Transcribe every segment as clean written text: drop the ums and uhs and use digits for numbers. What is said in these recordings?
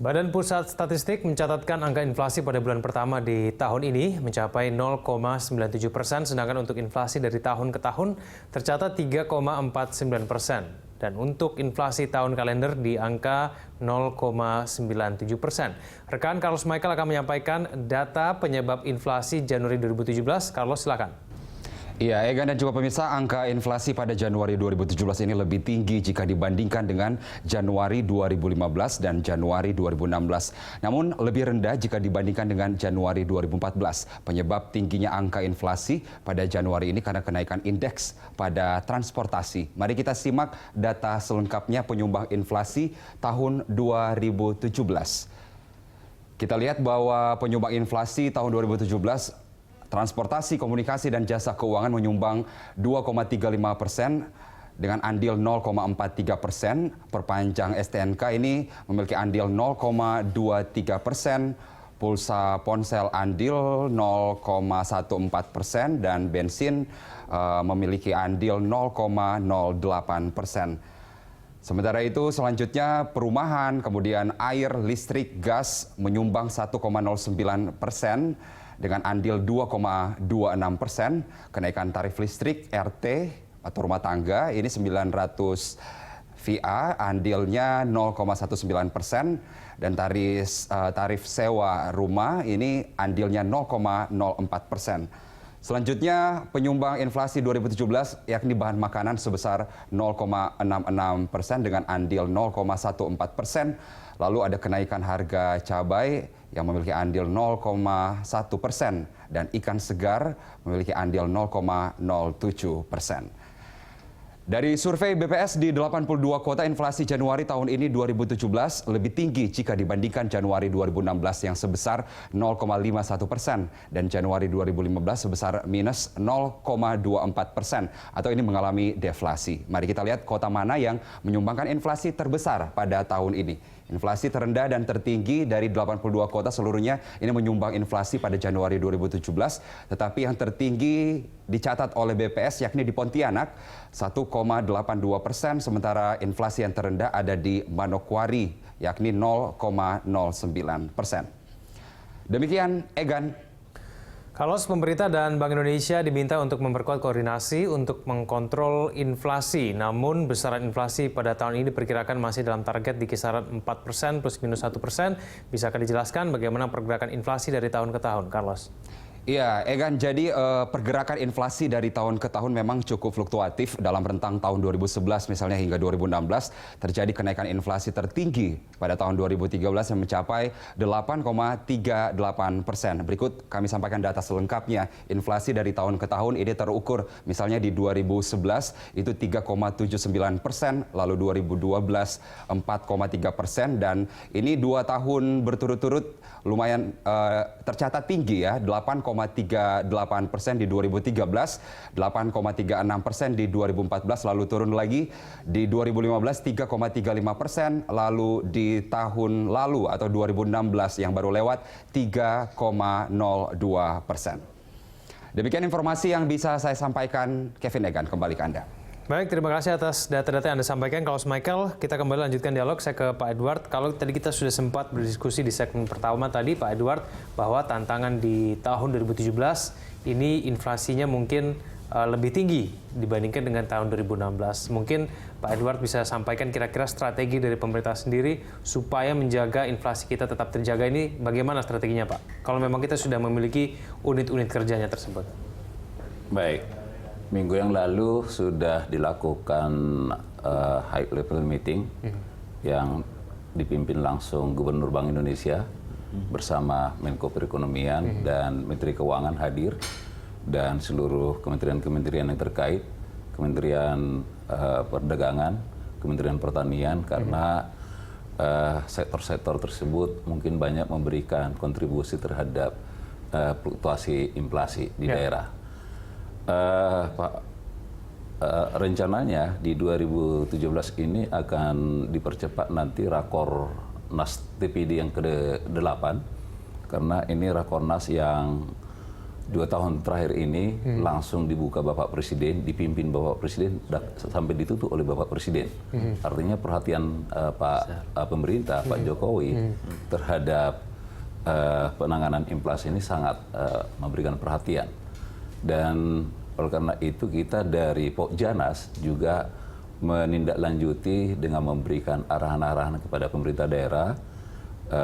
Badan Pusat Statistik mencatatkan angka inflasi pada bulan pertama di tahun ini mencapai 0,97%, sedangkan untuk inflasi dari tahun ke tahun tercatat 3,49%. Dan untuk inflasi tahun kalender di angka 0,97%. Rekan Carlos Michael akan menyampaikan data penyebab inflasi Januari 2017. Carlos, silakan. Iya, Egan dan juga pemirsa, angka inflasi pada Januari 2017 ini lebih tinggi jika dibandingkan dengan Januari 2015 dan Januari 2016. Namun lebih rendah jika dibandingkan dengan Januari 2014. Penyebab tingginya angka inflasi pada Januari ini karena kenaikan indeks pada transportasi. Mari kita simak data selengkapnya penyumbang inflasi tahun 2017. Kita lihat bahwa penyumbang inflasi tahun 2017 transportasi, komunikasi, dan jasa keuangan menyumbang 2,35% dengan andil 0,43%. Perpanjang STNK ini memiliki andil 0,23%. Pulsa ponsel andil 0,14% dan bensin memiliki andil 0,08%. Sementara itu selanjutnya perumahan, kemudian air, listrik, gas menyumbang 1,09%. Dengan andil 2,26%, kenaikan tarif listrik RT atau rumah tangga ini 900 VA, andilnya 0,19%, dan tarif sewa rumah ini andilnya 0,04%. Selanjutnya penyumbang inflasi 2017 yakni bahan makanan sebesar 0,66% dengan andil 0,14%. Lalu ada kenaikan harga cabai yang memiliki andil 0,1% dan ikan segar memiliki andil 0,07%. Dari survei BPS di 82 kota, inflasi Januari tahun ini 2017 lebih tinggi jika dibandingkan Januari 2016 yang sebesar 0,51% dan Januari 2015 sebesar minus 0,24% atau ini mengalami deflasi. Mari kita lihat kota mana yang menyumbangkan inflasi terbesar pada tahun ini. Inflasi terendah dan tertinggi dari 82 kota seluruhnya ini menyumbang inflasi pada Januari 2017, tetapi yang tertinggi dicatat oleh BPS yakni di Pontianak 1,82%, sementara inflasi yang terendah ada di Manokwari yakni 0,09%. Demikian, Egan. Carlos, pemerintah dan Bank Indonesia diminta untuk memperkuat koordinasi untuk mengkontrol inflasi. Namun besaran inflasi pada tahun ini diperkirakan masih dalam target di kisaran 4% plus minus 1%. Bisakah dijelaskan bagaimana pergerakan inflasi dari tahun ke tahun, Carlos? Iya, Egan, jadi pergerakan inflasi dari tahun ke tahun memang cukup fluktuatif. Dalam rentang tahun 2011 misalnya hingga 2016 terjadi kenaikan inflasi tertinggi pada tahun 2013 yang mencapai 8,38%. Berikut kami sampaikan data selengkapnya. Inflasi dari tahun ke tahun ini terukur misalnya di 2011 itu 3,79%, lalu 2012 4,3%, dan ini 2 tahun berturut-turut lumayan tercatat tinggi ya, 8,38% di 2013, 8,36% di 2014, lalu turun lagi di 2015 3,35%, lalu di tahun lalu atau 2016 yang baru lewat 3,02%. Demikian informasi yang bisa saya sampaikan. Kevin, Egan, kembali ke Anda. Baik, terima kasih atas data-data yang Anda sampaikan, Carlos Michael. Kita kembali lanjutkan dialog. Saya ke Pak Edward. Kalau tadi kita sudah sempat berdiskusi di segmen pertama tadi, Pak Edward, bahwa tantangan di tahun 2017 ini inflasinya mungkin lebih tinggi dibandingkan dengan tahun 2016. Mungkin Pak Edward bisa sampaikan kira-kira strategi dari pemerintah sendiri supaya menjaga inflasi kita tetap terjaga. Ini bagaimana strateginya, Pak? Kalau memang kita sudah memiliki unit-unit kerjanya tersebut. Baik. Minggu yang lalu sudah dilakukan high level meeting yang dipimpin langsung Gubernur Bank Indonesia bersama Menko Perekonomian dan Menteri Keuangan hadir, dan seluruh kementerian-kementerian yang terkait, Kementerian Perdagangan, Kementerian Pertanian, karena sektor-sektor tersebut mungkin banyak memberikan kontribusi terhadap fluktuasi inflasi di daerah. Rencananya di 2017 ini akan dipercepat nanti Rakornas TPD yang ke-8, karena ini Rakornas yang 2 tahun terakhir ini langsung dibuka Bapak Presiden, dipimpin Bapak Presiden, sampai ditutup oleh Bapak Presiden. Artinya perhatian pemerintah, Pak Jokowi terhadap penanganan inflasi ini sangat memberikan perhatian. Dan oleh karena itu kita dari Pokjanas juga menindaklanjuti dengan memberikan arahan-arahan kepada pemerintah daerah.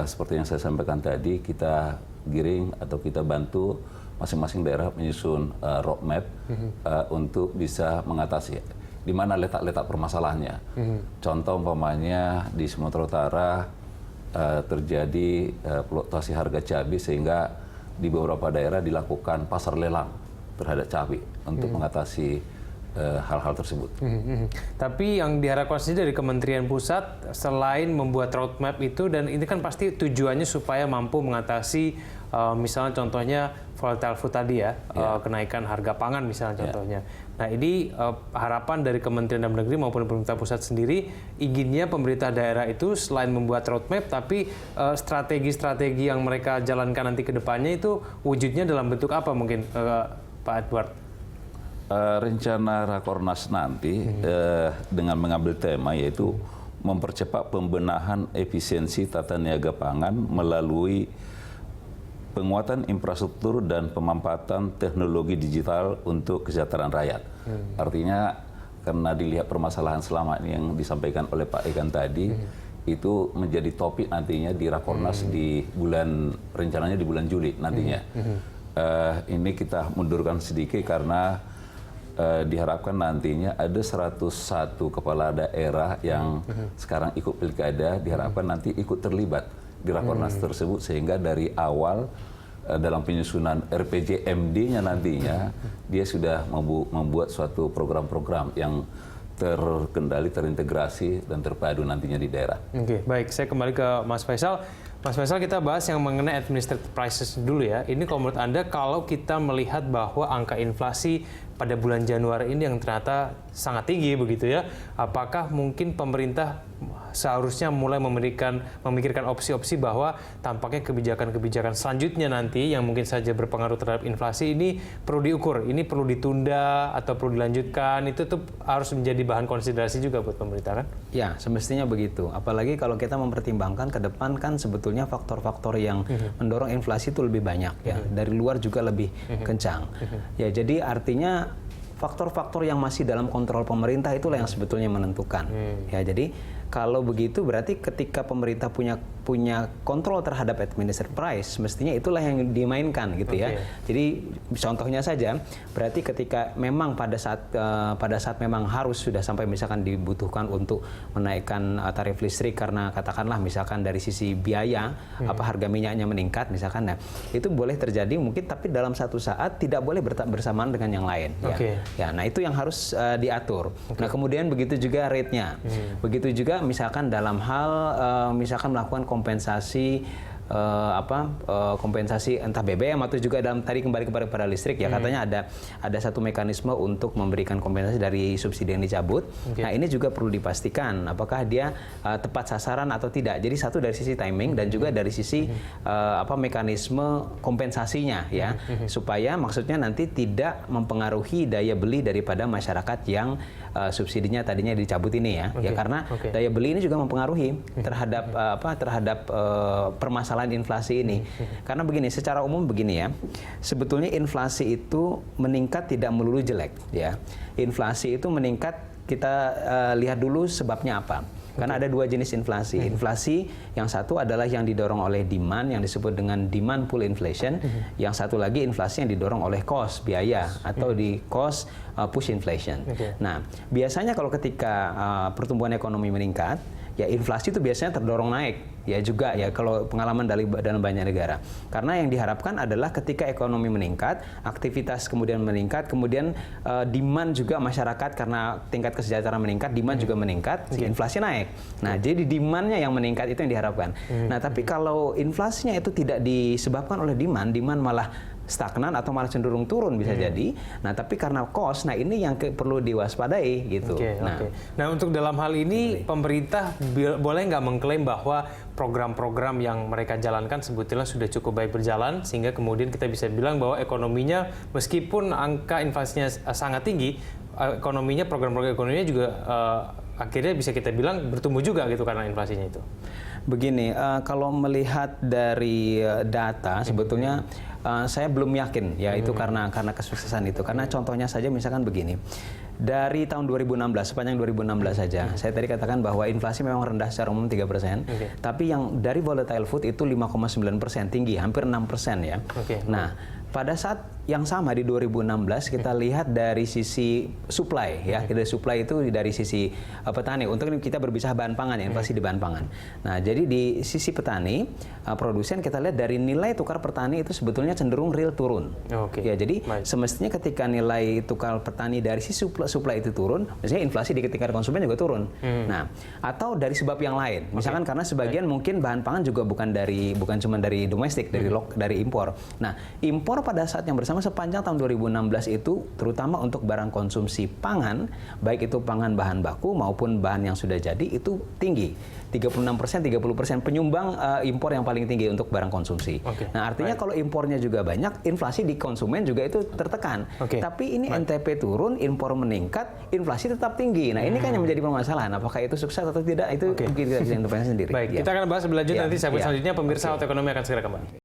Seperti yang saya sampaikan tadi, kita giring atau kita bantu masing-masing daerah menyusun roadmap untuk bisa mengatasi di mana letak-letak permasalahannya. Contoh umpamanya di Sumatera Utara terjadi fluktuasi harga cabai sehingga di beberapa daerah dilakukan pasar lelang terhadap cabai untuk mengatasi hal-hal tersebut. Tapi yang diharapkan sendiri dari Kementerian Pusat selain membuat roadmap itu, dan ini kan pasti tujuannya supaya mampu mengatasi misalnya contohnya volatile food tadi ya, kenaikan harga pangan misalnya contohnya. Nah ini harapan dari Kementerian Dalam Negeri maupun pemerintah pusat sendiri, inginnya pemerintah daerah itu selain membuat roadmap, tapi strategi-strategi yang mereka jalankan nanti ke depannya itu wujudnya dalam bentuk apa mungkin Pak Edward? Rencana Rakornas nanti dengan mengambil tema yaitu mempercepat pembenahan efisiensi tata niaga pangan melalui penguatan infrastruktur dan pemanfaatan teknologi digital untuk kesejahteraan rakyat. Artinya karena dilihat permasalahan selama ini yang disampaikan oleh Pak Egan tadi, itu menjadi topik nantinya di Rakornas di rencananya di bulan Juli nantinya. Ini kita mundurkan sedikit karena diharapkan nantinya ada 101 kepala daerah yang sekarang ikut pilkada, diharapkan nanti ikut terlibat di Rakornas tersebut sehingga dari awal dalam penyusunan RPJMD-nya nantinya dia sudah membuat suatu program-program yang terkendali, terintegrasi dan terpadu nantinya di daerah. Oke, baik. Saya kembali ke Mas Faisal. Mas Faisal, kita bahas yang mengenai administrative prices dulu ya. Ini kalau menurut Anda, kalau kita melihat bahwa angka inflasi pada bulan Januari ini yang ternyata sangat tinggi begitu ya, apakah mungkin pemerintah seharusnya mulai memikirkan opsi-opsi bahwa tampaknya kebijakan-kebijakan selanjutnya nanti yang mungkin saja berpengaruh terhadap inflasi ini perlu diukur, ini perlu ditunda atau perlu dilanjutkan, itu tuh harus menjadi bahan konsiderasi juga buat pemerintah kan? Ya, semestinya begitu. Apalagi kalau kita mempertimbangkan ke depan kan sebetulnya faktor-faktor yang mendorong inflasi itu lebih banyak ya. Dari luar juga lebih kencang. Ya, jadi artinya faktor-faktor yang masih dalam kontrol pemerintah itulah yang sebetulnya menentukan. Ya, jadi kalau begitu berarti ketika pemerintah punya kontrol terhadap administrative price, mestinya itulah yang dimainkan gitu ya. Jadi contohnya saja, berarti ketika memang pada saat memang harus sudah sampai misalkan dibutuhkan untuk menaikkan tarif listrik karena katakanlah misalkan dari sisi biaya harga minyaknya meningkat misalkan, nah itu boleh terjadi mungkin, tapi dalam satu saat tidak boleh bersamaan dengan yang lain. Ya, nah itu yang harus diatur. Nah kemudian begitu juga rate-nya, begitu juga misalkan dalam hal misalkan melakukan kompensasi kompensasi entah BBM atau juga dalam tadi kembali kepada listrik ya, katanya ada satu mekanisme untuk memberikan kompensasi dari subsidi yang dicabut. Nah ini juga perlu dipastikan apakah dia tepat sasaran atau tidak. Jadi satu dari sisi timing dan juga dari sisi mekanisme kompensasinya ya, supaya maksudnya nanti tidak mempengaruhi daya beli daripada masyarakat yang subsidinya tadinya dicabut ini ya. Ya karena daya beli ini juga mempengaruhi terhadap permasalahan inflasi ini. Karena begini, secara umum begini ya, sebetulnya inflasi itu meningkat tidak melulu jelek ya. Inflasi itu meningkat, kita lihat dulu sebabnya apa. Karena ada dua jenis inflasi. Inflasi yang satu adalah yang didorong oleh demand, yang disebut dengan demand pull inflation. Yang satu lagi inflasi yang didorong oleh cost, biaya, atau di cost push inflation. Nah, biasanya kalau ketika pertumbuhan ekonomi meningkat, ya inflasi itu biasanya terdorong naik. Ya juga ya kalau pengalaman dalam banyak negara. Karena yang diharapkan adalah ketika ekonomi meningkat, aktivitas kemudian meningkat, kemudian demand juga masyarakat karena tingkat kesejahteraan meningkat, demand juga meningkat, inflasi naik. Nah, jadi demand-nya yang meningkat itu yang diharapkan. Nah, tapi kalau inflasinya itu tidak disebabkan oleh demand malah stagnan atau malah cenderung turun bisa jadi. Nah, tapi karena cost, nah ini yang perlu diwaspadai gitu. Nah, untuk dalam hal ini pemerintah boleh nggak mengklaim bahwa program-program yang mereka jalankan sebetulnya sudah cukup baik berjalan sehingga kemudian kita bisa bilang bahwa ekonominya meskipun angka inflasinya sangat tinggi, ekonominya program-program ekonominya juga akhirnya bisa kita bilang bertumbuh juga gitu karena inflasinya itu. Begini, kalau melihat dari data sebetulnya saya belum yakin ya itu karena kesuksesan itu. Karena contohnya saja misalkan begini. Dari tahun 2016, sepanjang 2016 saja, saya tadi katakan bahwa inflasi memang rendah secara umum 3%, tapi yang dari volatile food itu 5,9%, tinggi, hampir 6% ya. Nah, pada saat yang sama di 2016 kita lihat dari sisi supply ya, dari supply itu dari sisi petani. Untuk kita berbicara bahan pangan ya, inflasi di bahan pangan. Nah, jadi di sisi petani, produsen kita lihat dari nilai tukar petani itu sebetulnya cenderung real turun. Ya, jadi semestinya ketika nilai tukar petani dari sisi supply itu turun, misalnya inflasi di tingkat konsumen juga turun. Nah, atau dari sebab yang lain. Misalkan karena sebagian mungkin bahan pangan juga bukan cuma dari domestik, dari impor. Nah, impor pada saat yang bersama sepanjang tahun 2016 itu terutama untuk barang konsumsi pangan, baik itu pangan bahan baku maupun bahan yang sudah jadi itu tinggi. 36%, 30% penyumbang impor yang paling tinggi untuk barang konsumsi. Nah, artinya kalau impornya juga banyak, inflasi di konsumen juga itu tertekan. Tapi ini NTP turun, impor meningkat, inflasi tetap tinggi. Nah, ini kan yang menjadi permasalahan. Apakah itu sukses atau tidak? Itu mungkin kita bisa intervensi sendiri. Baik, kita akan bahas lebih lanjut nanti segmen selanjutnya. Pemirsa Auto Ekonomi akan segera kembali.